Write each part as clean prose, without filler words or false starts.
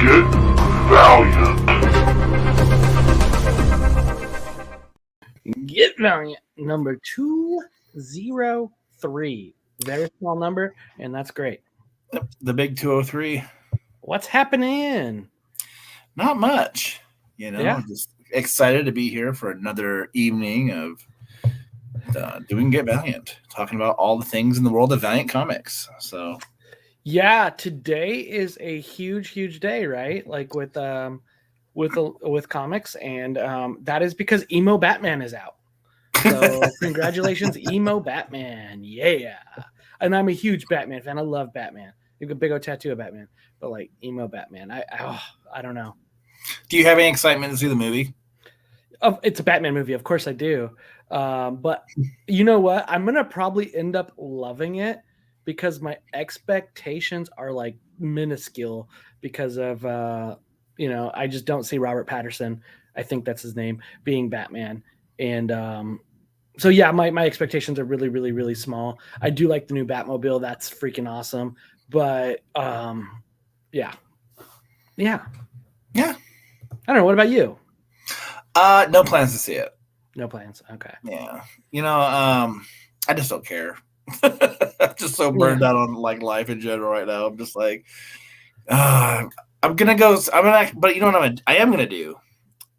Get Valiant. Get Valiant number 203. Very small number, and that's great. The big 203. What's happening? Not much. I'm just excited to be here for another evening of doing Get Valiant, talking about all the things in the world of Valiant comics. So, yeah, today is a huge day, right? Like with comics, and that is because Emo Batman is out. So congratulations, Emo Batman! Yeah, and I'm a huge Batman fan. I love Batman. You have a big old tattoo of Batman, but like Emo Batman, I don't know. Do you have any excitement to see the movie? It's a Batman movie, of course I do. But you know what? I'm gonna probably end up loving it because my expectations are like minuscule because of I just don't see Robert Pattinson. I think that's his name, being Batman, and so yeah, my expectations are really small. I do like the new Batmobile; that's freaking awesome. But yeah. I don't know. What about you? No plans to see it. No plans. Okay. Yeah. I just don't care. I'm just so burned out on like life in general right now. I'm just like, I'm gonna go. But you know what I am gonna do?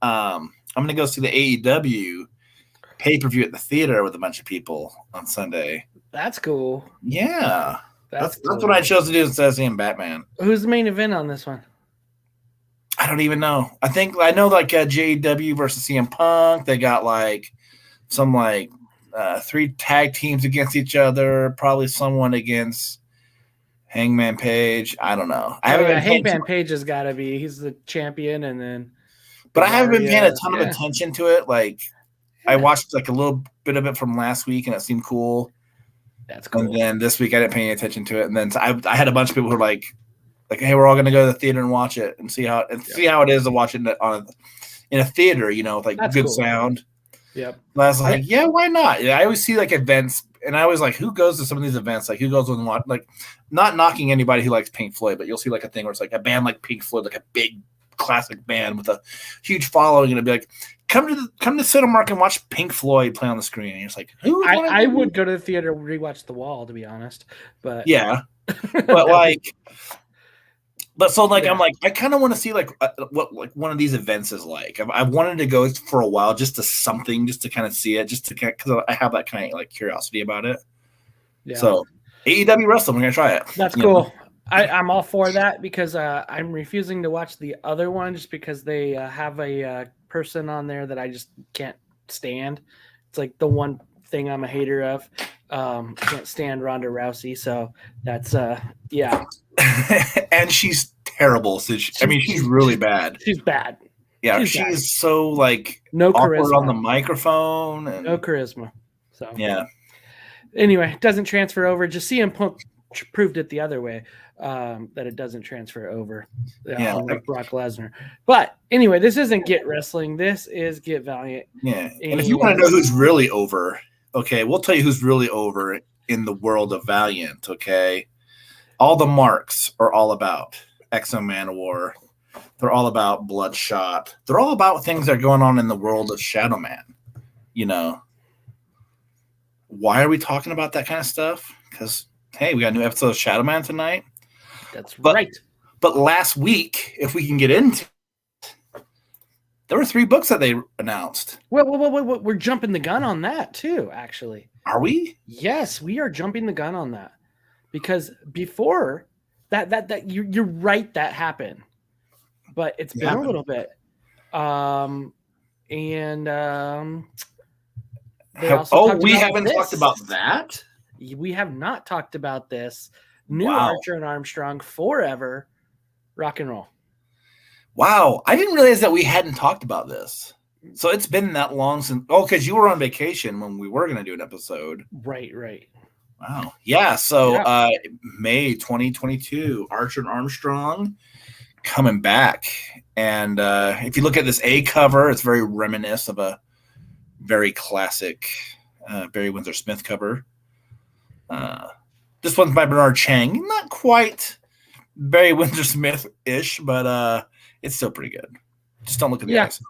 I'm gonna go see the AEW pay-per-view at the theater with a bunch of people on Sunday. That's cool. Yeah. That's cool. what I chose to do instead of seeing Batman. Who's the main event on this one? I don't even know. I know like JW versus CM Punk. They got like some like 3 tag teams against each other. Probably someone against Hangman Page. I don't know. Hangman Page has got to be. He's the champion, and then. But I haven't been paying a ton of attention to it. Like I watched like a little bit of it from last week, and it seemed cool. That's cool. And then this week I didn't pay any attention to it, and then I had a bunch of people who were like, hey, we're all going to go to the theater and watch it and see how it is to watch it in a theater, with like That's good cool. sound. Yep. But I was like, yeah, why not? Yeah, I always see like events, and I always like, who goes to some of these events? Like, who goes and watch? Like, not knocking anybody who likes Pink Floyd, but you'll see like a thing where it's like a band like Pink Floyd, like a big classic band with a huge following, and it'd be like, come to Cinemark and watch Pink Floyd play on the screen. And you're just like, who? I would go to the theater and rewatch The Wall, to be honest. But yeah, but like. But so like I'm like I kind of want to see like what like one of these events is like. I've wanted to go for a while just to kind of see it, just to because I have that kind of like curiosity about it. Yeah. So AEW wrestling, we're gonna try it. That's cool. I'm all for that because I'm refusing to watch the other one just because they have a person on there that I just can't stand. It's like the one thing I'm a hater of. Can't stand Ronda Rousey, so that's yeah. And she's terrible. So she's really bad. She's bad. Yeah, she's so like no awkward charisma on the microphone. And, no charisma. So yeah. Anyway, it doesn't transfer over. Just CM Punk proved it the other way that it doesn't transfer over. Like Brock Lesnar. But anyway, this isn't Get Wrestling. This is Get Valiant. Yeah, and if you want to know who's really over, okay, we'll tell you who's really over in the world of Valiant. Okay. All the marks are all about Exo Manowar. They're all about Bloodshot. They're all about things that are going on in the world of Shadowman. Why are we talking about that kind of stuff? Because, hey, we got a new episode of Shadowman tonight. That's right. But last week, if we can get into it, there were 3 books that they announced. Well, we're jumping the gun on that too, actually. Are we? Yes, we are jumping the gun on that. Because before that you're right, that happened, but it's been a little bit, we haven't talked about that. We have not talked about this new Wow. Archer and Armstrong Forever rock and roll. Wow, I didn't realize that we hadn't talked about this. So it's been that long since. Oh, because you were on vacation when we were going to do an episode. Right. Wow. Yeah. So May 2022, Archer and Armstrong coming back. And if you look at this A cover, it's very reminiscent of a very classic Barry Windsor Smith cover. This one's by Bernard Chang. Not quite Barry Windsor Smith-ish, but it's still pretty good. Just don't look at the eyes.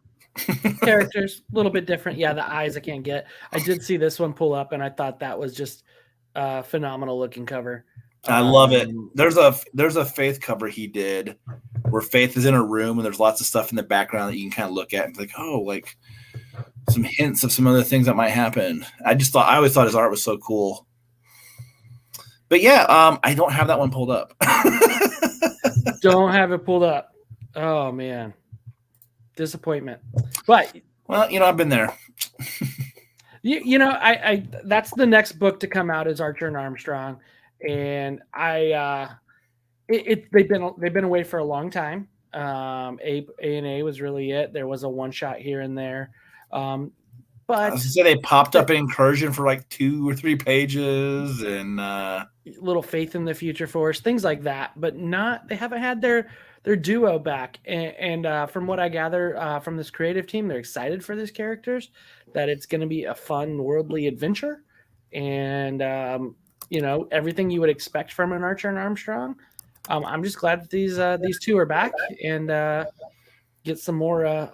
Characters a little bit different. Yeah, the eyes I can't get. I did see this one pull up, and I thought that was just a phenomenal looking cover. I love it. There's a Faith cover he did where Faith is in a room and there's lots of stuff in the background that you can kind of look at and be like, oh, like some hints of some other things that might happen. I always thought his art was so cool. But yeah, I don't have that one pulled up. Don't have it pulled up. Oh man, disappointment. But well, I've been there. I that's the next book to come out is Archer and Armstrong, and they've been away for a long time. A&A was really it. There was a one shot here and there, but I was gonna say they popped up an incursion for like 2 or 3 pages and little Faith in the Future Force, things like that. But they haven't had their duo back. And from what I gather from this creative team, they're excited for these characters, that it's going to be a fun worldly adventure, and everything you would expect from an Archer and Armstrong. I'm just glad that these two are back and get some more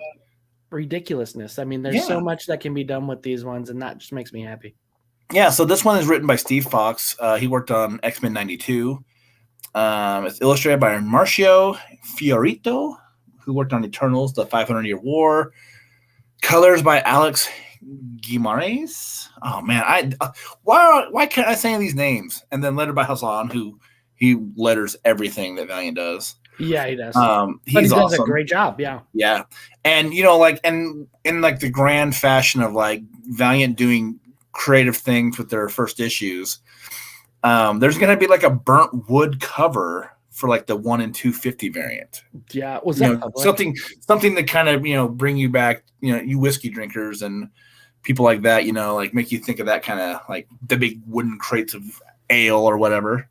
ridiculousness. I mean, there's so much that can be done with these ones, and that just makes me happy. Yeah, so this one is written by Steve Fox. He worked on X-Men 92. It's illustrated by Marcio Fiorito, who worked on Eternals, the 500-Year War. Colors by Alex Guimarães. Oh man, why can't I say these names? And then lettered by Hassan, who he letters everything that Valiant does. Yeah, he does. He does awesome. A great job. Yeah. Yeah. And, and in like the grand fashion of like Valiant doing creative things with their first issues, there's going to be like a burnt wood cover for like the 1 in 250 variant. Yeah. Was that something that kind of, bring you back, you whiskey drinkers and people like that, like make you think of that kind of like the big wooden crates of ale or whatever.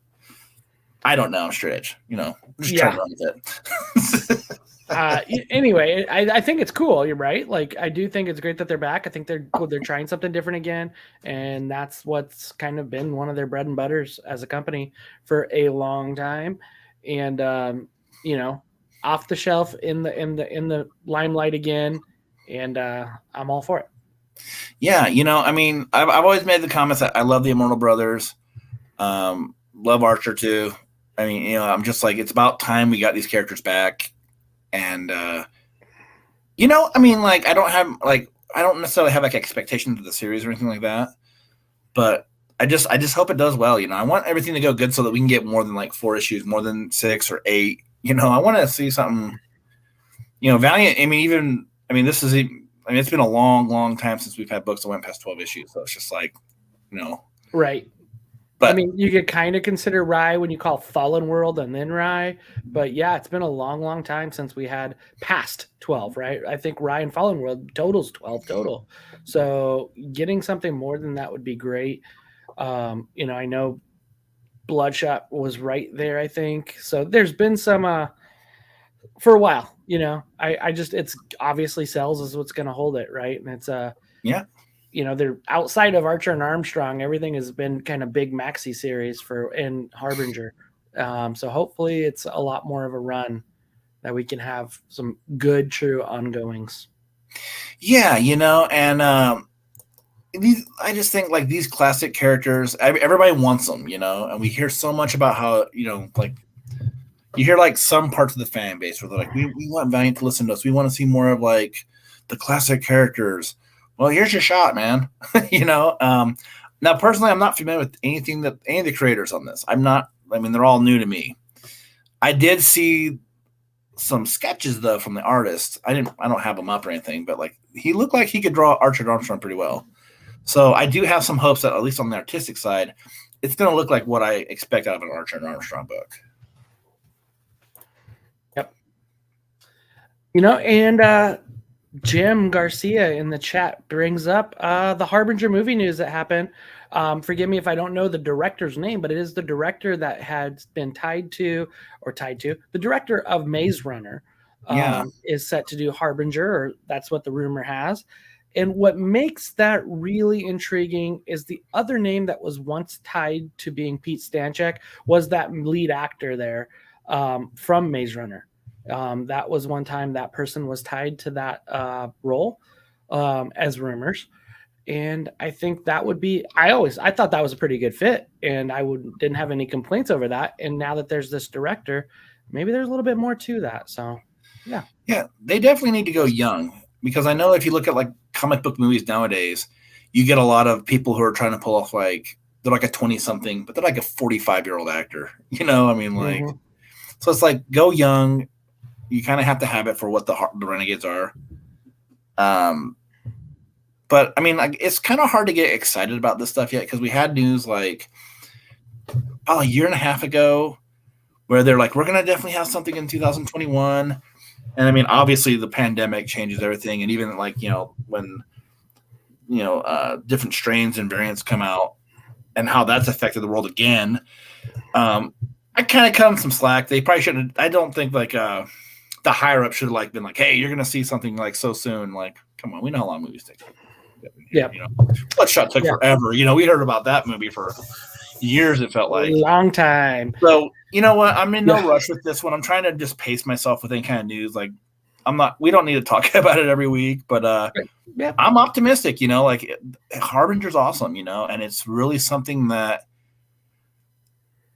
I don't know, straight edge, just trying to run with it. Anyway, I think it's cool. You're right. Like, I do think it's great that they're back. I think they're trying something different again, and that's what's kind of been one of their bread and butters as a company for a long time. And off the shelf in the limelight again, and I'm all for it. Yeah, I mean, I've always made the comments that I love the Immortal Brothers, love Archer too. I mean, I'm just like, it's about time we got these characters back. And, I mean, like, I don't necessarily have like expectations of the series or anything like that, but I just hope it does well. I want everything to go good so that we can get more than like 4 issues, more than 6 or 8. I want to see something, Valiant. It's been a long, long time since we've had books that went past 12 issues. So it's just like, right. But I mean, you could kind of consider Rye when you call Fallen World and then Rye. But yeah, it's been a long, long time since we had past 12, right? I think Rye and Fallen World totals 12 total. So getting something more than that would be great. I know Bloodshot was right there, I think. So there's been some for a while, I just, it's obviously Cells is what's going to hold it, right? And it's they're outside of Archer and Armstrong. Everything has been kind of big maxi series in Harbinger. So hopefully it's a lot more of a run that we can have some good, true ongoings. Yeah, and I just think like these classic characters, everybody wants them, and we hear so much about how, like you hear like some parts of the fan base where they're like, we want Valiant to listen to us. We want to see more of like the classic characters. Well, here's your shot, man. Now personally, I'm not familiar with any of the creators on this. They're all new to me. I did see some sketches though from the artist. I don't have them up or anything, but like he looked like he could draw Archer and Armstrong pretty well. So I do have some hopes that at least on the artistic side, it's going to look like what I expect out of an Archer and Armstrong book. Yep. And Jim Garcia in the chat brings up the Harbinger movie news that happened. Forgive me if I don't know the director's name, but it is the director that had been tied to the director of Maze Runner. Is set to do Harbinger, or that's what the rumor has. And what makes that really intriguing is the other name that was once tied to being Pete Stanchek was that lead actor there. from Maze Runner. That was one time that person was tied to that role as rumors. And I think that would be, I thought that was a pretty good fit, and didn't have any complaints over that. And now that there's this director, maybe there's a little bit more to that. So, yeah. Yeah, they definitely need to go young, because I know if you look at like comic book movies nowadays, you get a lot of people who are trying to pull off like, they're like a 20 something, but they're like a 45-year-old actor, I mean, like, so it's like, go young. You kind of have to have it for what the Renegades are. But I mean, like, it's kind of hard to get excited about this stuff yet, because we had news like a year and a half ago where they're like, we're going to definitely have something in 2021. And I mean, obviously the pandemic changes everything. And even like, when, different strains and variants come out and how that's affected the world again. I kind of cut them some slack. They probably shouldn't. I don't think like the higher up should have like been like, hey, you're going to see something like so soon. Like, come on, we know how long movies take. Yeah. Bloodshot took forever. We heard about that movie for years, it felt like. A long time. So, you know what? I'm in no rush with this one. I'm trying to just pace myself with any kind of news. Like, we don't need to talk about it every week, but I'm optimistic, like Harbinger's awesome, and it's really something that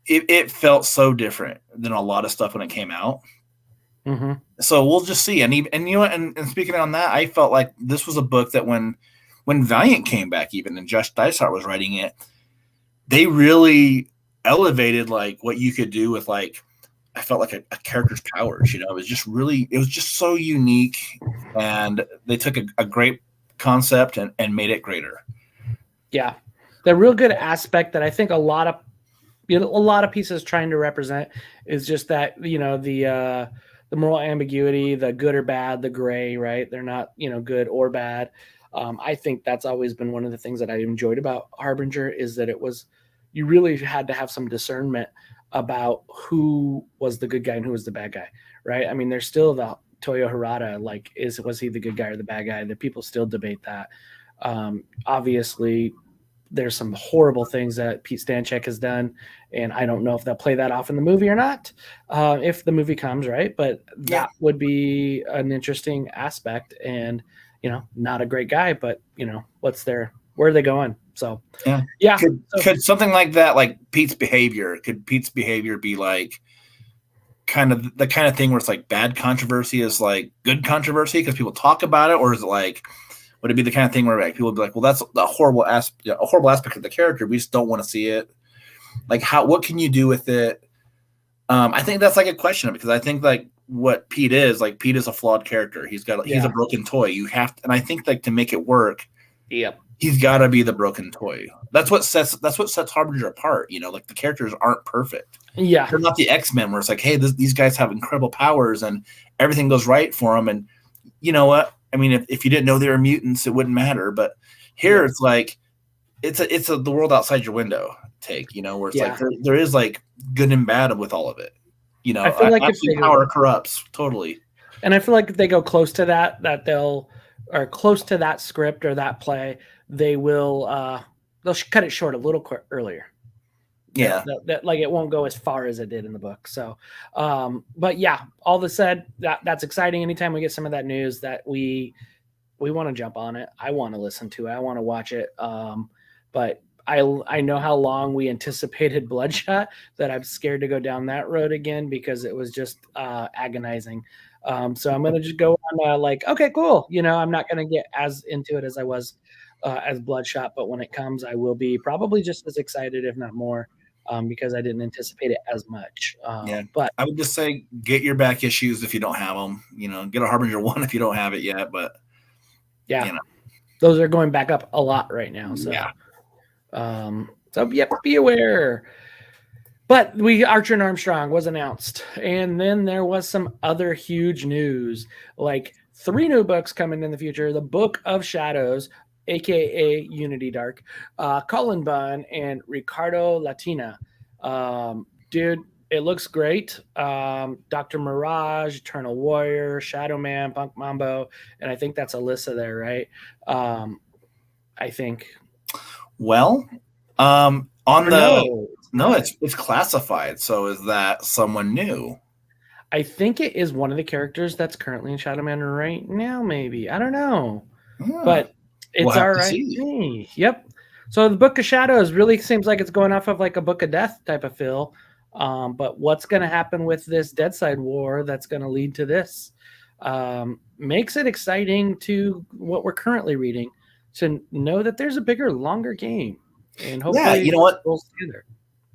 it felt so different than a lot of stuff when it came out. Mm-hmm. So we'll just see. And speaking on that, I felt like this was a book that when Valiant came back, even, and Josh Dysart was writing it, they really elevated like what you could do with like, I felt like a character's powers. It was just so unique, and they took a great concept and made it greater. Yeah, the real good aspect that I think a lot of pieces trying to represent is just that the moral ambiguity, the good or bad, the gray, right? They're not good or bad. I think that's always been one of the things that I enjoyed about Harbinger, is that you really had to have some discernment about who was the good guy and who was the bad guy, right? I mean, there's still the Toyo Harada, like, was he the good guy or the bad guy? The people still debate that. Obviously, there's some horrible things that Pete Stanchek has done, and I don't know if they'll play that off in the movie or not, if the movie comes, right? But that would be an interesting aspect, and not a great guy, but where are they going? So yeah. Could something like that, like Pete's behavior, be like kind of the kind of thing where it's like bad controversy is like good controversy because people talk about it, or is it like, would it be the kind of thing where like people would be like, well, that's a horrible aspect of the character, we just don't want to see it? Like, what can you do with it? I think that's like a question, because I think like what Pete is a flawed character. He's a broken toy. You have to, and I think like to make it work, he's got to be the broken toy. That's what sets Harbinger apart. Like the characters aren't perfect. Yeah, they're not the X-Men where it's like, hey, these guys have incredible powers and everything goes right for them. And you know what? I mean, if you didn't know they were mutants, it wouldn't matter. But here it's like it's the world outside your window take. Where it's like there is like good and bad with all of it. I feel like if power corrupts totally. And I feel like if they go close to that close to that script or that play, they will they'll cut it short a little earlier. Yeah, that like it won't go as far as it did in the book. So, but yeah, all that said, that's exciting. Anytime we get some of that news, that we want to jump on it. I want to listen to it. I want to watch it. But I know how long we anticipated Bloodshot, that I'm scared to go down that road again, because it was just agonizing. So I'm going to just go on like, okay, cool. I'm not going to get as into it as I was as Bloodshot, but when it comes, I will be probably just as excited, if not more, because I didn't anticipate it as much. But I would just say get your back issues if you don't have them. Get a Harbinger 1 if you don't have it yet. But those are going back up a lot right now. So be aware. But Archer and Armstrong was announced, and then there was some other huge news, like 3 new books coming in the future: the Book of Shadows, aka Unity Dark, Cullen Bunn, and Ricardo Latina. Dude, it looks great. Dr. Mirage, Eternal Warrior, Shadowman, Punk MAMBO, and I think that's Alyssa there, right? I think. Well, On Or the no, not. it's classified. So is that someone new? I think it is one of the characters that's currently in Shadowman right now. Maybe I don't know, but We'll it's have all to right. see. Yep. So the Book of Shadows really seems like it's going off of like a Book of Death type of feel. But what's going to happen with this Deadside war that's going to lead to this makes it exciting to what we're currently reading to know that there's a bigger, longer game, and hopefully, Yeah, you know what? rolls together.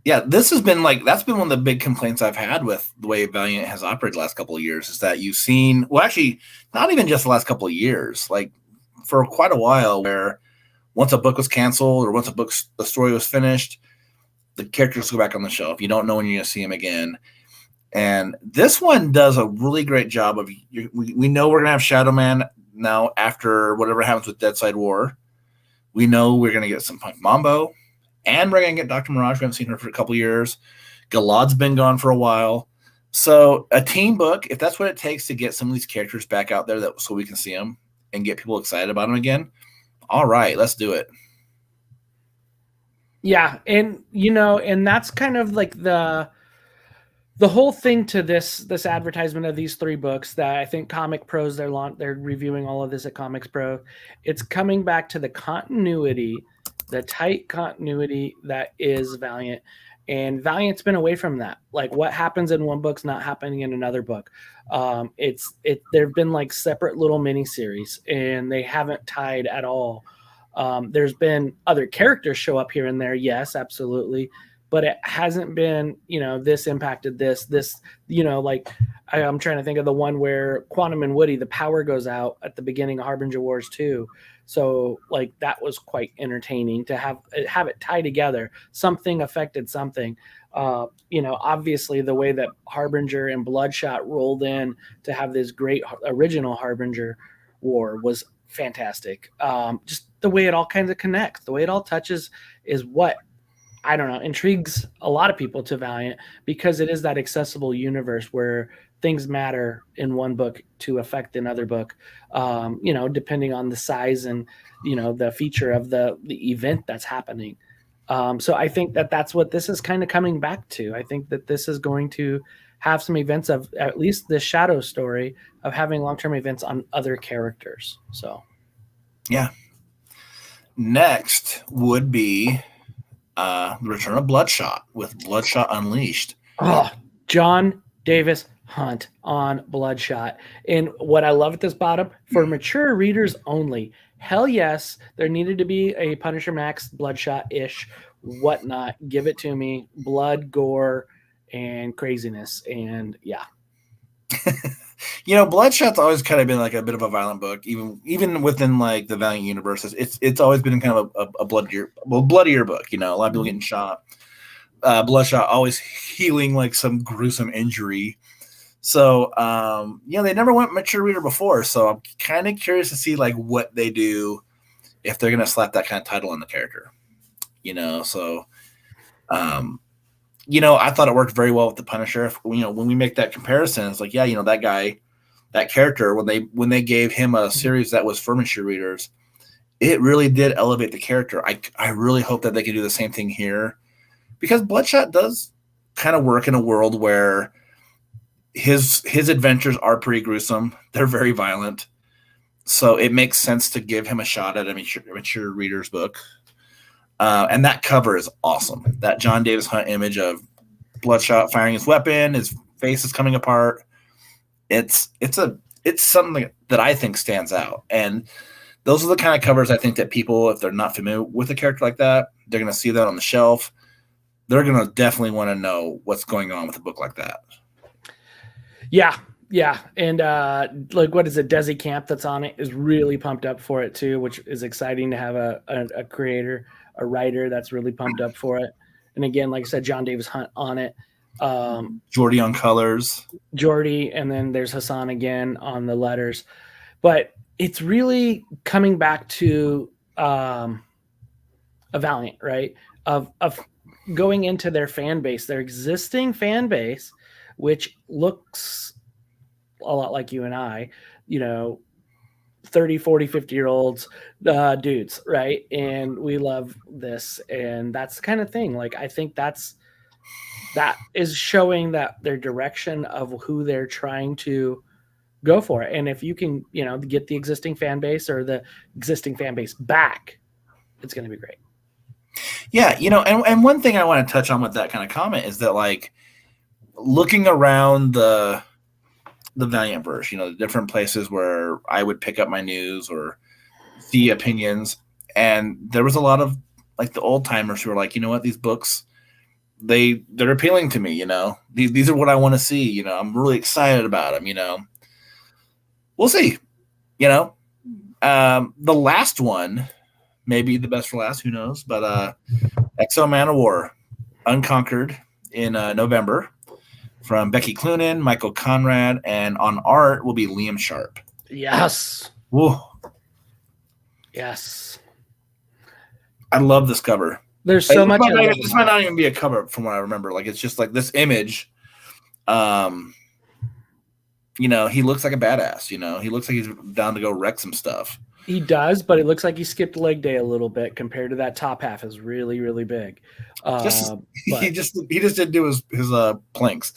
Yeah, this has been like that's been one of the big complaints I've had with the way Valiant has operated the last couple of years is that you've seen actually not even just the last couple of years, like for quite a while where once a book was canceled or once the story was finished, the characters go back on the shelf. You don't know when you're going to see them again. And this one does a really great job of we know we're going to have Shadowman now after whatever happens with Deadside War. We know we're going to get some Punk MAMBO. And we're going to get Dr. Mirage. We haven't seen her for a couple years. Galad's been gone for a while. So a team book, if that's what it takes to get some of these characters back out there so we can see them and get people excited about them again, all right, let's do it. Yeah, and and that's kind of like the whole thing to this advertisement of these 3 books that I think Comic Pros they're reviewing all of this at Comics Pro. It's coming back to the continuity, the tight continuity that is Valiant, and Valiant's been away from that. Like what happens in one book's not happening in another book. There've been like separate little mini series, and they haven't tied at all. There's been other characters show up here and there, yes, absolutely, but it hasn't been, this impacted this, like I'm trying to think of the one where Quantum and Woody, the power goes out at the beginning of Harbinger Wars 2. So like that was quite entertaining to have it tie together. Something affected something. Obviously the way that Harbinger and Bloodshot rolled in to have this great original Harbinger war was fantastic. Just the way it all kind of connects, the way it all touches is what, I don't know, intrigues a lot of people to Valiant because it is that accessible universe where things matter in one book to affect another book, depending on the size and, the feature of the event that's happening. So I think that that's what this is kind of coming back to. I think that this is going to have some events of at least the Shadow story of having long-term events on other characters. So, yeah. Next would be the Return of Bloodshot with Bloodshot Unleashed. Oh, John Davis Hunt on Bloodshot. And what I love at this bottom, for mature readers only, hell yes, there needed to be a Punisher Max Bloodshot-ish whatnot. Give it to me. Blood, gore, and craziness. And yeah. Bloodshot's always kind of been like a bit of a violent book, even within like the Valiant universe. It's always been kind of a bloodier book. A lot of people getting shot. Bloodshot always healing like some gruesome injury. So they never went mature reader before. So I'm kind of curious to see like what they do if they're gonna slap that kind of title on the character. So I thought it worked very well with the Punisher. When we make that comparison, it's like, that guy, that character, when they gave him a series that was for mature readers, it really did elevate the character. I really hope that they can do the same thing here, because Bloodshot does kind of work in a world where his adventures are pretty gruesome. They're very violent. So it makes sense to give him a shot at a mature reader's book. And that cover is awesome. That John Davis Hunt image of Bloodshot firing his weapon, his face is coming apart. It's something that I think stands out. And those are the kind of covers I think that people, if they're not familiar with a character like that, they're going to see that on the shelf. They're going to definitely want to know what's going on with a book like that. Yeah. Yeah. And what is it? Desi Camp that's on it is really pumped up for it too, which is exciting to have a creator, a writer that's really pumped up for it. And again, like I said, John Davis Hunt on it. Jordy on colors. Jordy, and then there's Hassan again on the letters. But it's really coming back to a Valiant, right? Of going into their fan base, their existing fan base, which looks a lot like you and I, 30, 40, 50-year-olds, dudes, right? And we love this, and that's the kind of thing. Like, I think that is showing that their direction of who they're trying to go for. And if you can, get the existing fan base or the existing fan base back, it's going to be great. Yeah, and one thing I want to touch on with that kind of comment is that, like, looking around the Valiant verse, the different places where I would pick up my news or see opinions, and there was a lot of, like, the old timers who were like, you know what, these books, they're appealing to me. These are what I want to see. I'm really excited about them. We'll see. The last one, maybe the best for last, who knows? But Exo Man of War, Unconquered in November, from Becky Cloonan, Michael Conrad, and on art will be Liam Sharp. Yes. Woo. Yes. I love this cover. There's so much. This might not even be a cover from what I remember. Like, it's just like this image. He looks like a badass. He looks like he's down to go wreck some stuff. He does, but it looks like he skipped leg day a little bit compared to that top half is really, really big. He just didn't do his planks.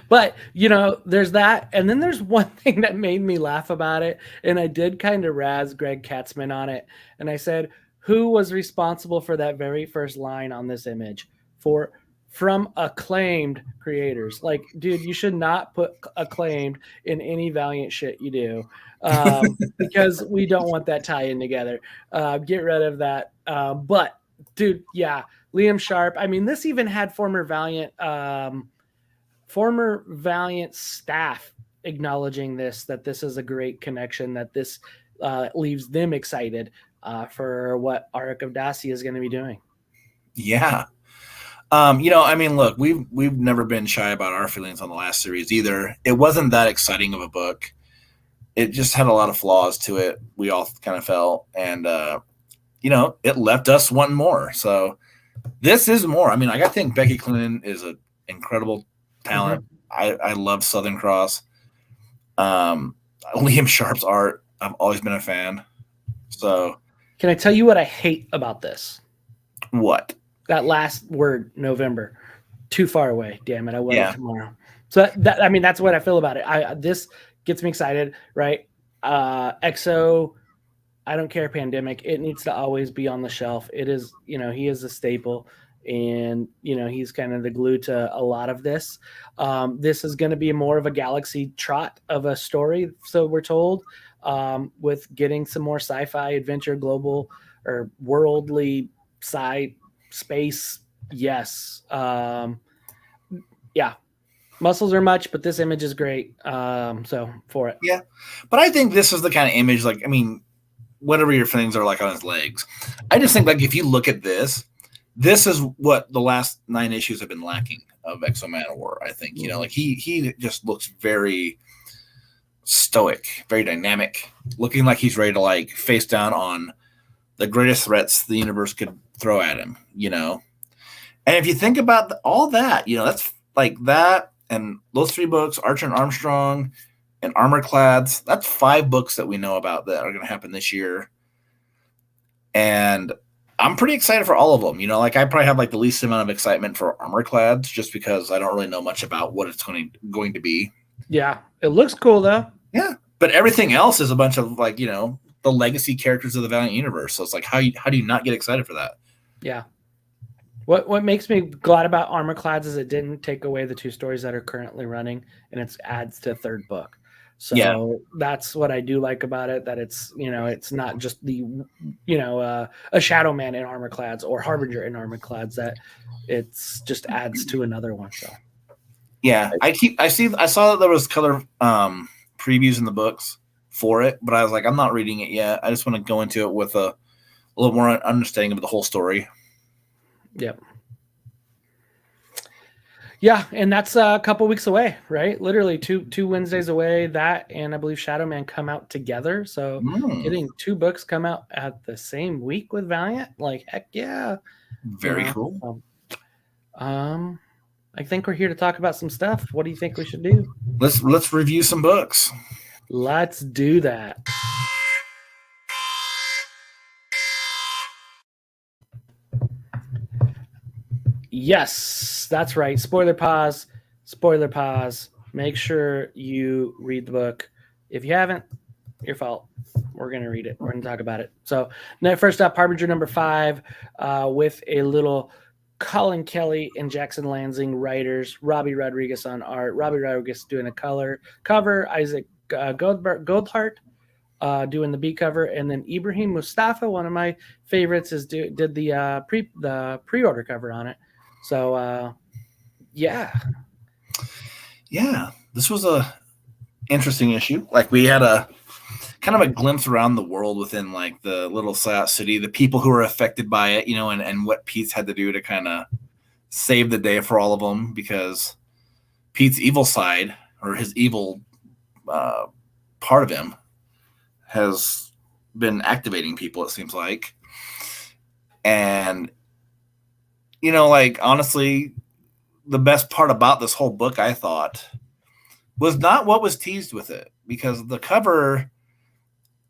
But there's that, and then there's one thing that made me laugh about it, and I did kind of razz Greg Katzman on it, and I said, who was responsible for that very first line on this image from acclaimed creators? Like, dude, you should not put acclaimed in any Valiant shit you do, because we don't want that tie-in together. Get rid of that. But, dude, yeah, Liam Sharp. I mean, this even had former Valiant staff acknowledging that this is a great connection, that this leaves them excited for what Auric of Dacia is going to be doing. Yeah. Look, we've never been shy about our feelings on the last series either. It wasn't that exciting of a book. It just had a lot of flaws to it. We all kind of felt, and it left us wanting more. So this is more. I think Becky Cloonan is an incredible talent. Mm-hmm. I love Southern Cross. Liam Sharp's art, I've always been a fan. So, can I tell you what I hate about this? What? That last word, November, too far away. Damn it, I want it tomorrow. So that's what I feel about it. This gets me excited, right? EXO, I don't care. Pandemic, it needs to always be on the shelf. It is, he is a staple, and he's kind of the glue to a lot of this. This is going to be more of a galaxy trot of a story, so we're told, with getting some more sci-fi, adventure, global or worldly space. Yes. Yeah. Muscles are much, but this image is great. So for it. Yeah. But I think this is the kind of image, whatever your feelings are like on his legs. I just think, if you look at this is what the last 9 issues have been lacking of Exo Man of War. I think, he just looks very stoic, very dynamic, looking like he's ready to face down on the greatest threats the universe could throw at him, And if you think about all that, that's like that, and those 3 books, Archer and Armstrong and Armorclads, that's 5 books that we know about that are going to happen this year. And I'm pretty excited for all of them. I probably have the least amount of excitement for Armorclads, just because I don't really know much about what it's going to be. Yeah, it looks cool though. Yeah, but everything else is a bunch of the legacy characters of the Valiant universe. So it's how do you not get excited for that? Yeah. What makes me glad about Armorclads is it didn't take away the 2 stories that are currently running, and it adds to 3rd book. So that's what I do like about it, that it's, it's not just the, a Shadowman in Armorclads or Harbinger in Armorclads, that it's just adds to another one. So yeah, I saw that there was color previews in the books for it, but I was like, I'm not reading it yet. I just want to go into it with a little more understanding of the whole story. Yep. Yeah, and that's a couple weeks away, right? Literally two Wednesdays away. That and I believe Shadowman come out together. So getting 2 books come out at the same week with Valiant, heck yeah. Very cool. I think we're here to talk about some stuff. What do you think we should do? Let's review some books. Let's do that. Yes, that's right. Spoiler pause. Spoiler pause. Make sure you read the book. If you haven't, your fault. We're going to read it. We're going to talk about it. So, first up, Harbinger number 5 with a little Collin Kelly and Jackson Lanzing writers, Robbi Rodriguez on art, Robbi Rodriguez doing a cover, Isaac Goodhart doing the B cover, and then Ibrahim Moustafa, one of my favorites, did the pre-order cover on it. So yeah, this was a interesting issue. Like, we had a kind of a glimpse around the world within like the little Psiot City, the people who were affected by it, and what Pete's had to do to kind of save the day for all of them, because Pete's evil side, or his evil part of him, has been activating people, it seems like. And like, honestly, the best part about this whole book, I thought, was not what was teased with it, because the cover,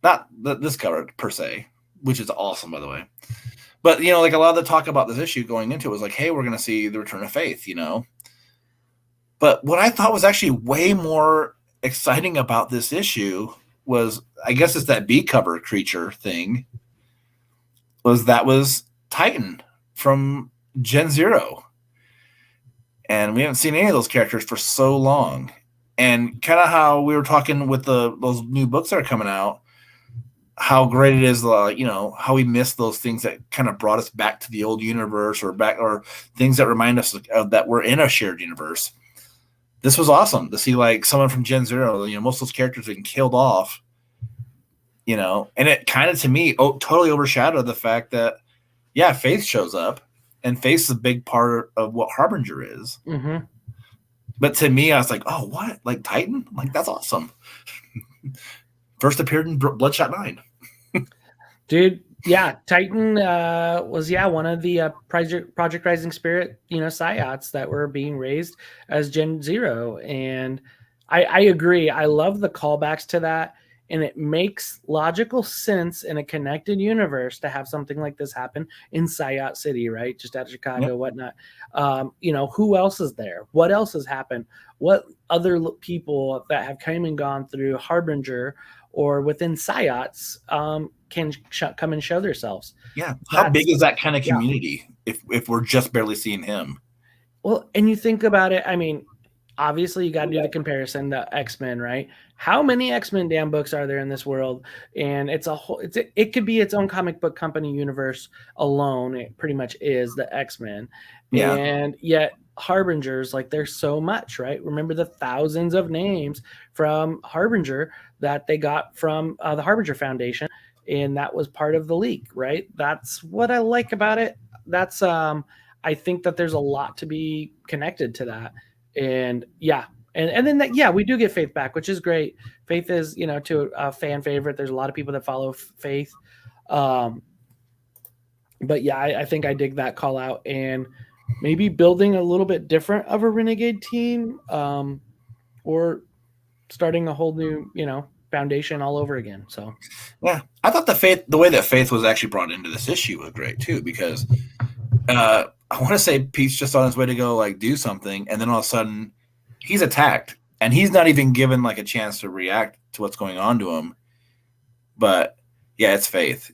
not this cover per se, which is awesome, by the way, but like a lot of the talk about this issue going into it was like, hey, we're going to see the return of Faith, But what I thought was actually way more exciting about this issue was, I guess it's that B cover creature thing, was Titan from Gen Zero. And we haven't seen any of those characters for so long. And kind of how we were talking with those new books that are coming out, how great it is, how we miss those things that kind of brought us back to the old universe, or things that remind us of that we're in a shared universe. This was awesome to see, like, someone from Gen Zero. Most of those characters have been killed off. And it kind of, to me, totally overshadowed the fact that, Faith shows up, and Faith's a big part of what Harbinger is. Mm-hmm. But to me, I was like, oh, what? Like Titan? Like, that's awesome. First appeared in Bloodshot 9. Dude, yeah, Titan was one of the Project Rising Spirit, Psiots that were being raised as Gen Zero, and I agree. I love the callbacks to that, and it makes logical sense in a connected universe to have something like this happen in Psiot City, right? Just out of Chicago, whatnot. Who else is there? What else has happened? What other people that have come and gone through Harbinger or within Psiots can come and show themselves? Yeah. How big is that kind of community if we're just barely seeing him? Well, and you think about it, I mean, obviously you got to do the comparison to X-Men, right? How many X-Men damn books are there in this world? And it could be its own comic book company universe alone. It pretty much is the X-Men. Yeah. And yet Harbingers, like, there's so much, right? Remember the thousands of names from Harbinger that they got from the Harbinger Foundation, and that was part of the leak, right? That's what I like about it. That's I think that there's a lot to be connected to that. And and then we do get Faith back, which is great. Faith is, to a fan favorite. There's a lot of people that follow Faith. But I think I dig that call out, and maybe building a little bit different of a Renegade team, or starting a whole new, foundation all over again. So yeah, I thought the way that Faith was actually brought into this issue was great too, because I want to say Pete's just on his way to go, like, do something, and then all of a sudden he's attacked, and he's not even given, like, a chance to react to what's going on to him. But it's Faith,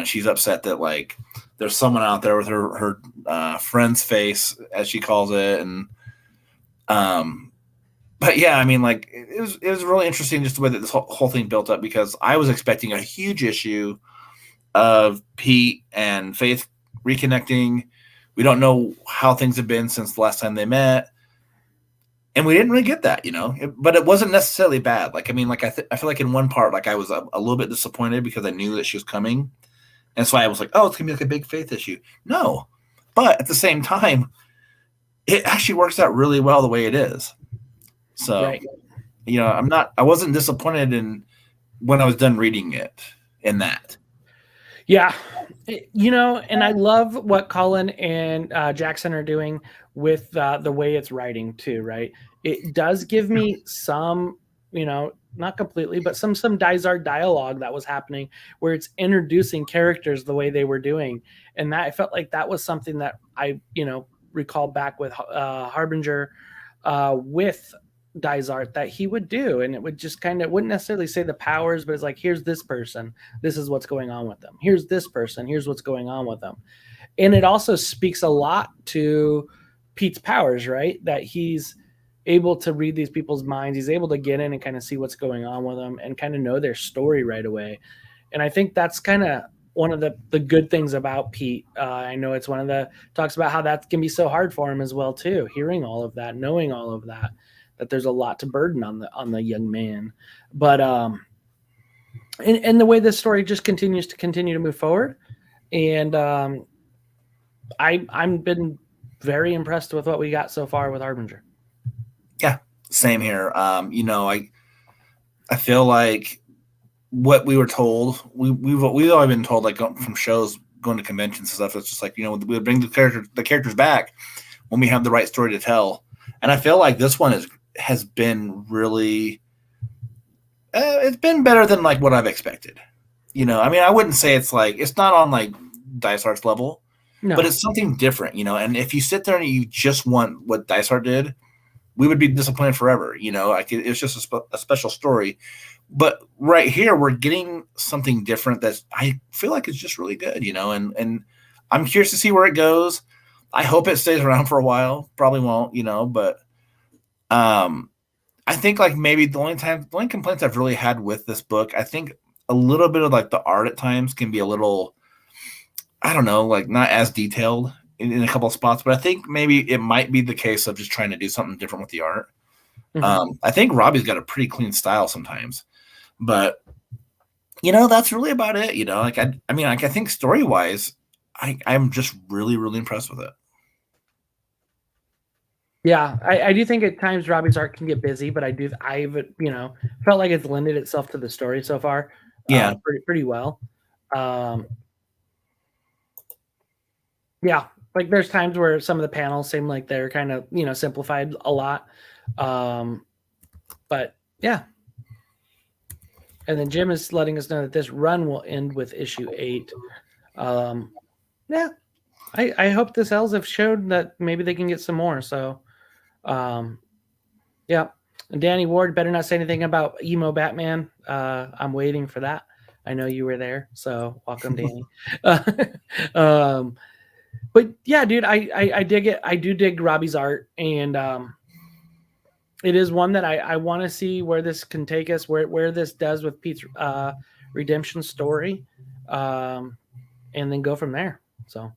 she's upset that, like, there's someone out there with her friend's face, as she calls it. And but I mean, like, it was really interesting just the way that this whole thing built up, because I was expecting a huge issue of Pete and Faith reconnecting. We don't know how things have been since the last time they met, and we didn't really get that, but it wasn't necessarily bad. Like, I mean, like, I feel like in one part, like, I was a little bit disappointed because I knew that she was coming, and so I was like, oh, it's gonna be like a big Faith issue. No, but at the same time, it actually works out really well the way it is. So, right. I wasn't disappointed when I was done reading it in that. Yeah. And I love what Collin and Jackson are doing with the way it's writing too, right? It does give me some not completely, but some Dysart dialogue that was happening where it's introducing characters the way they were doing. And that I felt like that was something that I, recall back with Harbinger with Dysart that he would do. And it would just wouldn't necessarily say the powers, but it's like, here's this person. This is what's going on with them. Here's this person. Here's what's going on with them. And it also speaks a lot to Pete's powers, right? That he's able to read these people's minds. He's able to get in and kind of see what's going on with them and kind of know their story right away. And I think that's kind of one of the good things about Pete. I know it's one of the talks about how that can be so hard for him as well too. Hearing all of that, knowing all of that, that there's a lot to burden on the young man. But and the way this story just continues to move forward, and I'm been very impressed with what we got so far with Harbinger. Yeah, same here. I feel like what we were told, we've always been told, like from shows, going to conventions and stuff. It's just like, we'll bring the characters back when we have the right story to tell. And I feel like this one has been really, it's been better than like what I've expected. I wouldn't say it's not on like Dysart's level, no, but it's something different, And if you sit there and you just want what Dysart did, we would be disappointed forever. It's just a special story. But right here, we're getting something different that I feel like is just really good, and I'm curious to see where it goes. I hope it stays around for a while. Probably won't, but I think like maybe the only complaints I've really had with this book, I think a little bit of like the art at times can be a little, I don't know, like not as detailed in a couple of spots, but I think maybe it might be the case of just trying to do something different with the art. Mm-hmm. I think Robbi's got a pretty clean style sometimes, but that's really about it. I think story wise, I'm just really, really impressed with it. Yeah, I do think at times Robbi's art can get busy, but I've felt like it's lended itself to the story so far. Yeah, pretty well. Yeah, like there's times where some of the panels seem like they're kind of simplified a lot, but yeah. And then Jim is letting us know that this run will end with issue 8. Yeah, I hope this Elves showed that maybe they can get some more. So, yeah. And Danny Ward better not say anything about emo Batman. I'm waiting for that. I know you were there, so welcome, Danny. But yeah, dude, I dig it. I do dig Robbi's art, and it is one that I want to see where this can take us, where this does with Pete's redemption story, and then go from there. So,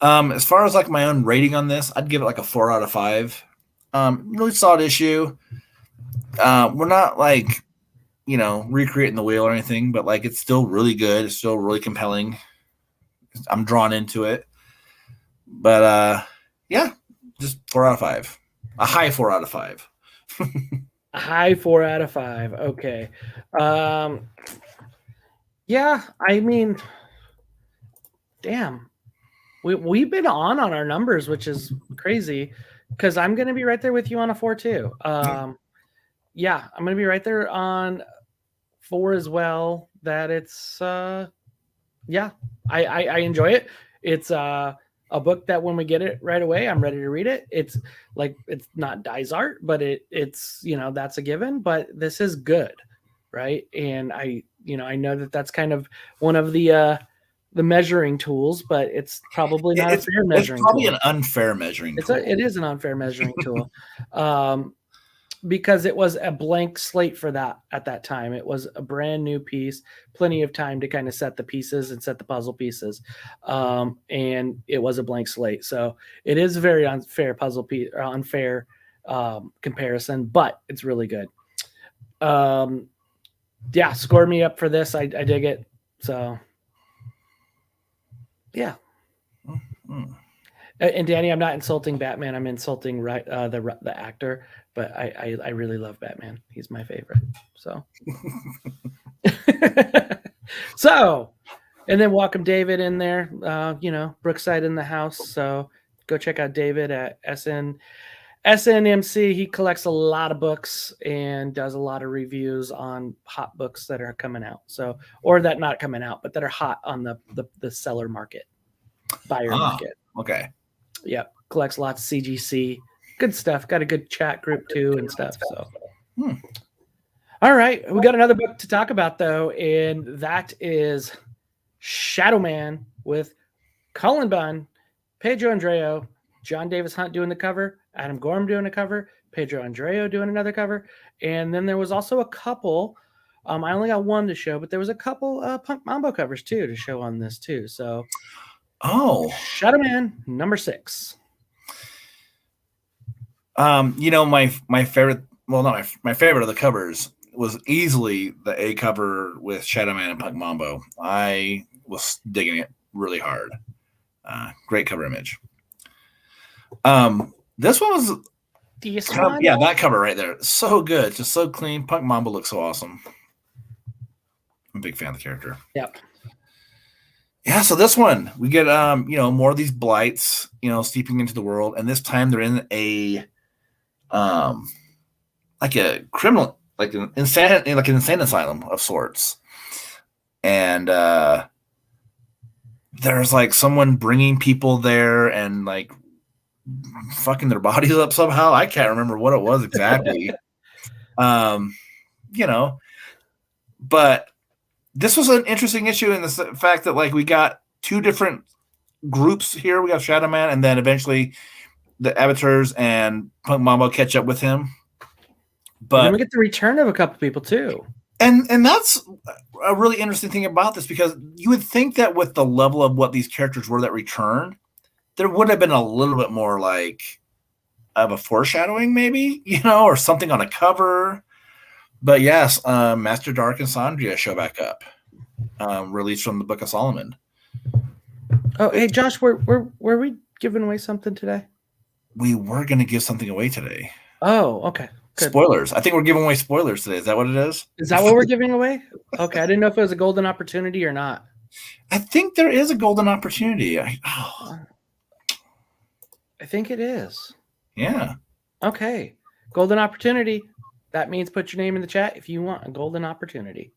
as far as like my own rating on this, I'd give it like a 4 out of 5. Really solid issue. We're not like recreating the wheel or anything, but like it's still really good. It's still really compelling. I'm drawn into it, but yeah. Just 4 out of 5. A high 4 out of 5. A high 4 out of 5. Okay. Yeah, I mean, damn. We've been on our numbers, which is crazy, because I'm going to be right there with you on a 4 too. Yeah, I'm going to be right there on 4 as well. That it's, yeah, I enjoy it. It's, a book that when we get it right away, I'm ready to read it. It's like, it's not Dysart, but it's, that's a given, but this is good. Right. And I know that that's kind of one of the measuring tools, but it's probably not a fair measuring tool. It's probably an unfair measuring tool. It is an unfair measuring tool. Because it was a blank slate for that at that time. It was a brand new piece, plenty of time to kind of set the pieces and set the puzzle pieces. And it was a blank slate. So it is a very unfair puzzle piece, or unfair comparison, but it's really good. Yeah, score me up for this. I dig it. So yeah. Mm-hmm. And Danny, I'm not insulting Batman. I'm insulting the actor, but I really love Batman. He's my favorite. So, and then welcome David in there. Brookside in the house. So go check out David at SN SNMC, he collects a lot of books and does a lot of reviews on hot books that are coming out. So, or that not coming out, but that are hot on the seller market, buyer market. Okay. Yep. Collects lots of CGC. Good stuff. Got a good chat group too and stuff. So, all right. We got another book to talk about though, and that is Shadowman with Cullen Bunn, Pedro Andreo, John Davis Hunt doing the cover, Adam Gorham doing a cover, Pedro Andreo doing another cover, and then there was also a couple. I only got one to show, but there was a couple Punk MAMBO covers too to show on this too. So, Shadowman number 6. My favorite. Well, not my favorite of the covers was easily the A cover with Shadowman and Punk MAMBO. I was digging it really hard. Great cover image. This one was that cover right there. So good. Just so clean. Punk MAMBO looks so awesome. I'm a big fan of the character. Yep. Yeah, so this one, we get more of these blights, seeping into the world, and this time they're in a like a criminal, like an insane asylum of sorts. And there's like someone bringing people there and like fucking their bodies up somehow. I can't remember what it was exactly. But this was an interesting issue in the fact that like we got 2 different groups here. We got Shadowman, and then eventually the avatars and Punk MAMBO catch up with him. But then we get the return of a couple people too. And that's a really interesting thing about this, because you would think that with the level of what these characters were that returned, there would have been a little bit more like of a foreshadowing, maybe, or something on a cover. But yes, Master Dark and Sandria show back up, released from the Book of Solomon. Oh, hey, Josh, were we giving away something today? We were going to give something away today. Oh, okay. Good. Spoilers. I think we're giving away spoilers today. Is that what it is? Is that what we're giving away? Okay, I didn't know if it was a golden opportunity or not. I think there is a golden opportunity. I think it is. Yeah. Okay. Golden opportunity. That means put your name in the chat if you want a golden opportunity.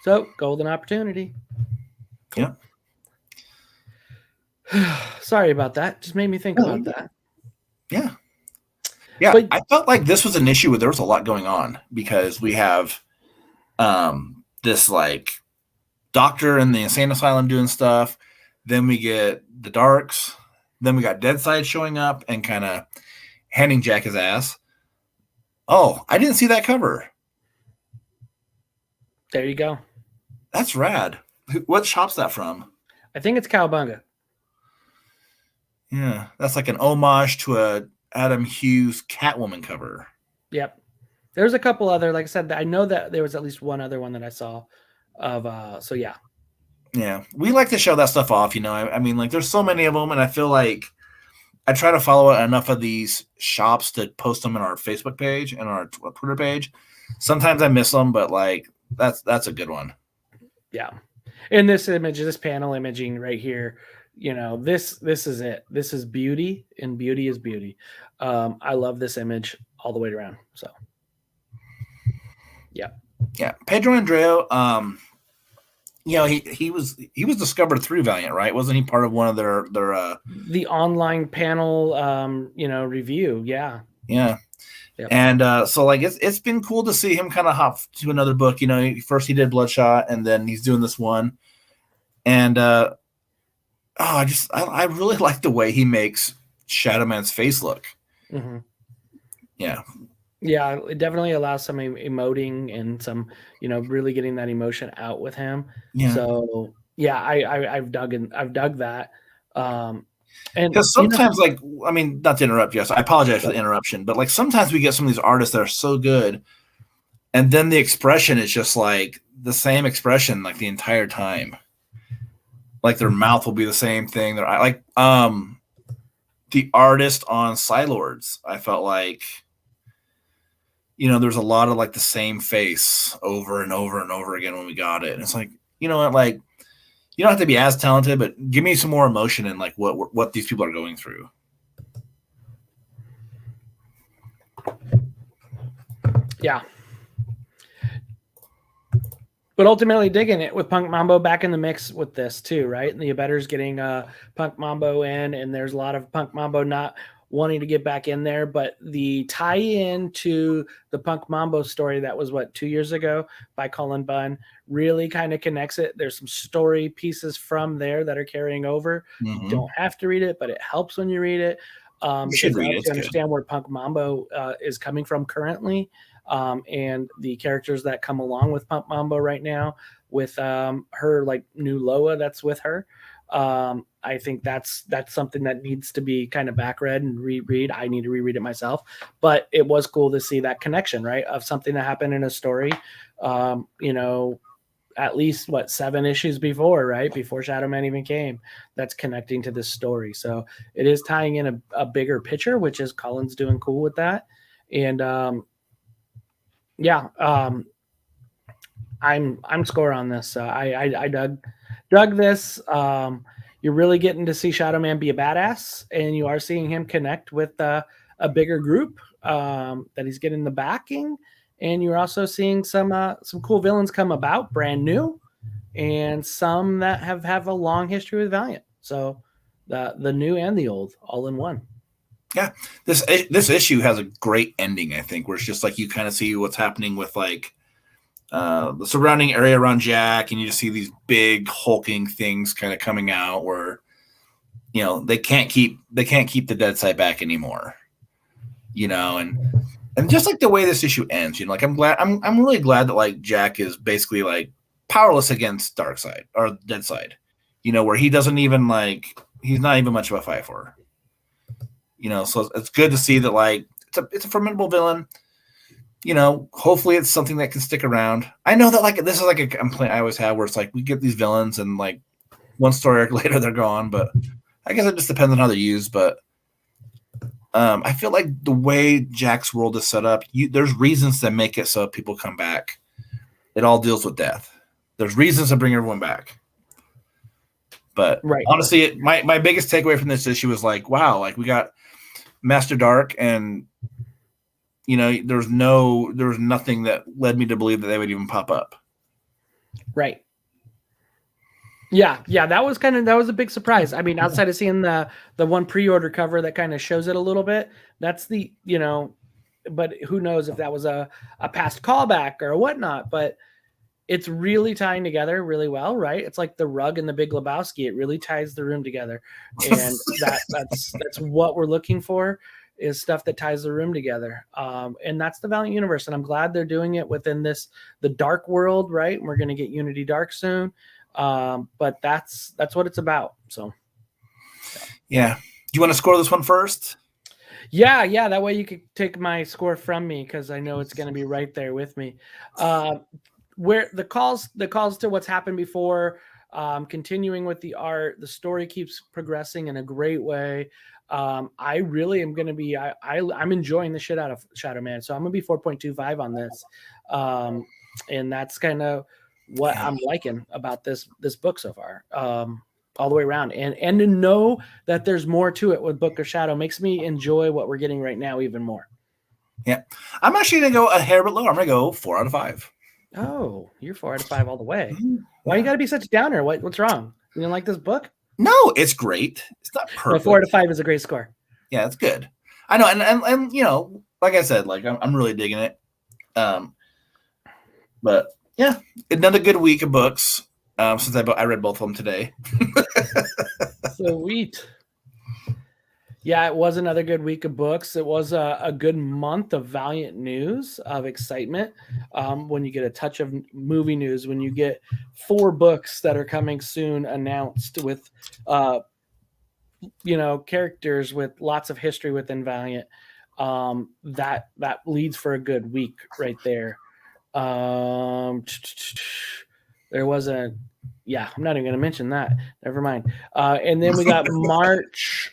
So, golden opportunity. Cool. Yeah. Sorry about that. Just made me think about that. Yeah. Yeah, but I felt like this was an issue where there was a lot going on, because we have this like doctor in the insane asylum doing stuff. Then we get the Darks. Then we got Deadside showing up and kind of handing Jack his ass. Oh, I didn't see that cover. There you go. That's rad. What shop's that from? I think it's Cowabunga. Yeah, that's like an homage to a Adam Hughes Catwoman cover. Yep. There's a couple other, like I said, I know that there was at least one other one that I saw of, so yeah. Yeah. We like to show that stuff off, I mean, like there's so many of them, and I feel like I try to follow enough of these shops to post them in our Facebook page and our Twitter page. Sometimes I miss them, but like that's a good one. Yeah. In this image, this panel imaging right here, this is it. This is beauty, and beauty is beauty. I love this image all the way around. So, yeah. Pedro Andreo, he was discovered through Valiant, right? Wasn't he part of one of their the online panel, review? Yeah. Yeah. Yep. And so like it's been cool to see him kind of hop to another book. First he did Bloodshot, and then he's doing this one, and I really like the way he makes Shadowman's face look. Mm-hmm. Yeah. Yeah, it definitely allows some emoting and some, really getting that emotion out with him. Yeah. So yeah, I've dug that. And because sometimes, not to interrupt, yes, I apologize for the interruption, but like sometimes we get some of these artists that are so good, and then the expression is just like the same expression like the entire time. Like their mouth will be the same thing. They're like the artist on Psylords. I felt like, there's a lot of like the same face over and over and over again when we got it. And it's like, like you don't have to be as talented, but give me some more emotion in like what these people are going through. Yeah. But ultimately digging it with Punk Mambo back in the mix with this too, right? And the Abettors getting Punk Mambo in, and there's a lot of Punk Mambo not wanting to get back in there. But the tie-in to the Punk Mambo story that was, 2 years ago by Collin Bunn really kind of connects it. There's some story pieces from there that are carrying over. You don't have to read it, but it helps when you read it. Because it helps you understand where Punk Mambo is coming from currently. And the characters that come along with Punk Mambo right now with her like new Loa that's with her. I think that's something that needs to be kind of back read and reread. I need to reread it myself, but it was cool to see that connection, right? Of something that happened in a story, at least 7 issues before, right? Before Shadowman even came, that's connecting to this story. So it is tying in a bigger picture, which is Cullen's doing cool with that. And, I'm score on this. I dug this. You're really getting to see Shadowman be a badass, and you are seeing him connect with a bigger group that he's getting the backing, and you're also seeing some cool villains come about, brand new, and some that have a long history with Valiant. So the new and the old all in one. Yeah, this issue has a great ending, I think, where it's just like you kind of see what's happening with like the surrounding area around Jack, and you just see these big hulking things kind of coming out where they can't keep the Deadside back anymore, and just like the way this issue ends, like I'm really glad that like Jack is basically like powerless against Darkseid or Deadside, where he doesn't even he's not even much of a fight for her. So it's good to see that like it's a formidable villain. Hopefully it's something that can stick around. I know that like this is like a complaint I always have where it's like we get these villains and like one story arc later they're gone, but I guess it just depends on how they're used. But I feel like the way Jack's world is set up, there's reasons that make it so people come back. It all deals with death. There's reasons to bring everyone back. But honestly, my biggest takeaway from this issue was like, wow, like we got Master Dark, and there was nothing that led me to believe that they would even pop up. Right. Yeah, that was a big surprise. I mean, outside of seeing the one pre-order cover that kind of shows it a little bit, that's the but who knows if that was a past callback or whatnot. But it's really tying together really well, right? It's like the rug and the Big Lebowski. It really ties the room together, and that's what we're looking for, is stuff that ties the room together. And that's the Valiant universe, and I'm glad they're doing it within the dark world, right? We're going to get Unity Dark soon, but that's what it's about. So, yeah. Do you want to score this one first? Yeah. That way you could take my score from me, because I know it's going to be right there with me. Where the calls to what's happened before, continuing with the art, the story keeps progressing in a great way. I really am going to be, I'm enjoying the shit out of Shadowman. So I'm going to be 4.25 on this. And that's kind of what I'm liking about this book so far, all the way around. And to know that there's more to it with Book of Shadow makes me enjoy what we're getting right now even more. Yeah. I'm actually going to go a hair bit lower. I'm going to go 4 out of 5. Oh, you're 4 out of 5 all the way. Why you got to be such a downer? What's wrong? You didn't like this book? No, it's great. It's not perfect. 4 out of 5 is a great score. Yeah, it's good. I know, and like I said, like I'm really digging it. But yeah, another good week of books. Since I read both of them today. Sweet. Yeah, it was another good week of books. It was a good month of Valiant news, of excitement. When you get a touch of movie news, when you get 4 books that are coming soon announced with, characters with lots of history within Valiant, that leads for a good week right there. There was I'm not even going to mention that. Never mind. And then we got March.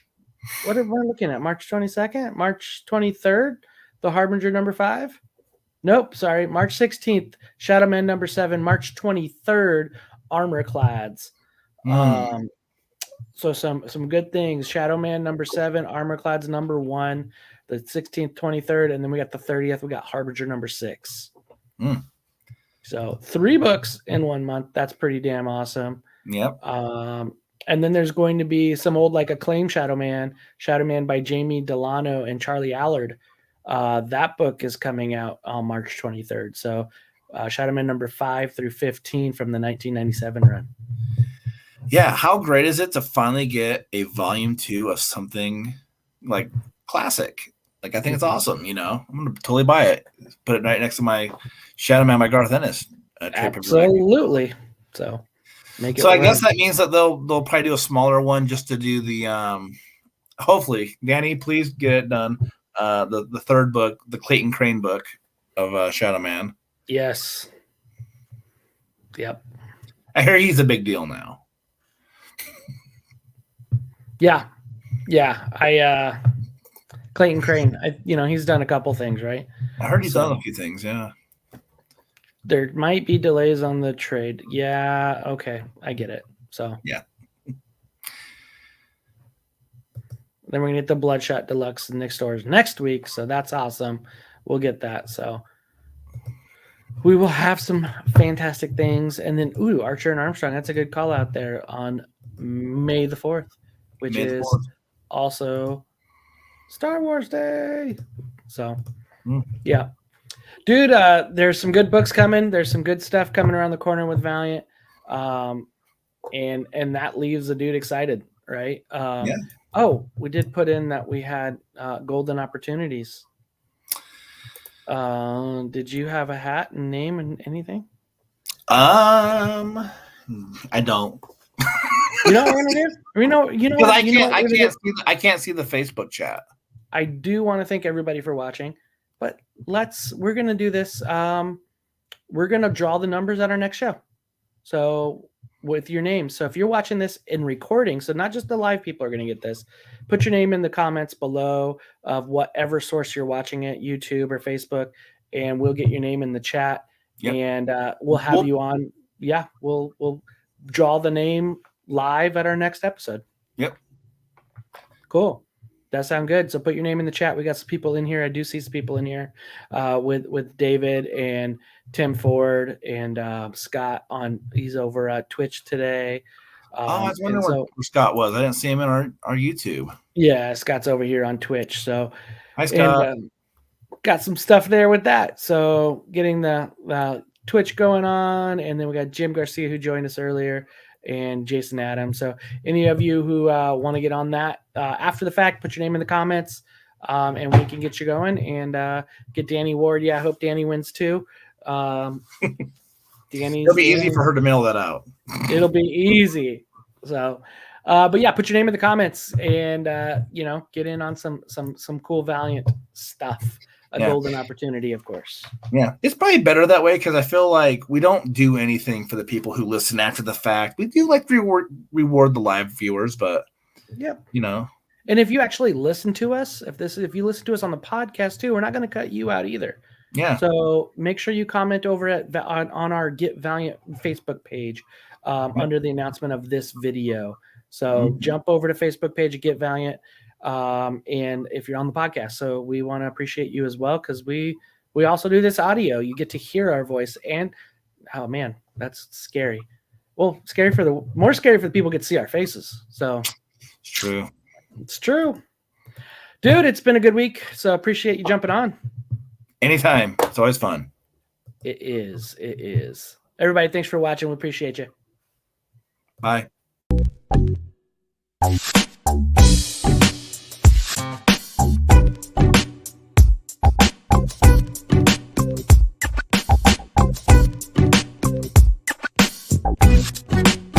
What are we looking at? March 22nd? March 23rd? The Harbinger number 5? Nope, sorry. March 16th, Shadowman number 7. March 23rd, Armor Clads. So some good things. Shadowman number 7, Armor Clads number 1. the 16th, 23rd, and then we got the 30th. We got Harbinger number 6. So 3 books in 1 month. That's pretty damn awesome. Yep. And then there's going to be some old like acclaimed Shadowman by Jamie Delano and Charlie Allard. That book is coming out on March 23rd. So Shadowman number 5 through 15 from the 1997 run. Yeah, how great is it to finally get a volume 2 of something like classic? Like, I think it's awesome. I'm gonna totally buy it. Put it right next to my Shadowman by Garth Ennis. Absolutely. So make it. So I guess that means that they'll probably do a smaller one just to do the. Hopefully, Danny, please get it done. The third book, the Clayton Crane book of Shadowman. Yes. Yep. I hear he's a big deal now. Yeah. Clayton Crane. He's done a couple things, right? I heard he's done a few things. Yeah. There might be delays on the trade. Yeah. Okay. I get it. So yeah. Then we're gonna get the Bloodshot Deluxe in Nick stores next week. So that's awesome. We'll get that. So we will have some fantastic things. And then Archer and Armstrong. That's a good call out there on May the 4th, which is also Star Wars Day. So yeah. Dude, there's some good books coming. There's some good stuff coming around the corner with Valiant. And that leaves the dude excited, right? Yeah. Oh, we did put in that we had golden opportunities. Did you have a hat and name and anything? I don't. You know what we're gonna do? I can't see the Facebook chat. I do want to thank everybody for watching, but we're gonna do this. We're gonna draw the numbers at our next show. So with your name. So if you're watching this in recording, so not just the live people are going to get this, put your name in the comments below of whatever source you're watching it, YouTube or Facebook, and we'll get your name in the chat. Yep. And we'll have you on. Yeah, we'll draw the name live at our next episode. Yep. Cool. That sounds good. So put your name in the chat. We got some people in here. I do see some people in here with David and Tim Ford and Scott he's over at Twitch today. I was wondering where Scott was. I didn't see him in our YouTube. Yeah, Scott's over here on Twitch. So hi, Scott. And, got some stuff there with that. So getting the Twitch going on. And then we got Jim Garcia who joined us earlier and Jason Adams. So any of you who want to get on that after the fact, put your name in the comments and we can get you going and get Danny Ward. Yeah, I hope Danny wins too. It'll be easy for her to mail that out. It'll be easy. So, but yeah, put your name in the comments and get in on some cool Valiant stuff. Golden opportunity, of course. Yeah, it's probably better that way because I feel like we don't do anything for the people who listen after the fact. We do like reward the live viewers, but And if you actually listen to us, if you listen to us on the podcast too, we're not going to cut you out either. Yeah. So make sure you comment over on our Get Valiant Facebook page under the announcement of this video. So jump over to Facebook page of Get Valiant. And if you're on the podcast, so we want to appreciate you as well because we also do this audio. You get to hear our voice, and oh man, that's scary. Well, more scary for the people who get to see our faces. So it's true, dude. It's been a good week, so appreciate you jumping on. Anytime, it's always fun. It is. Everybody, thanks for watching. We appreciate you. Bye.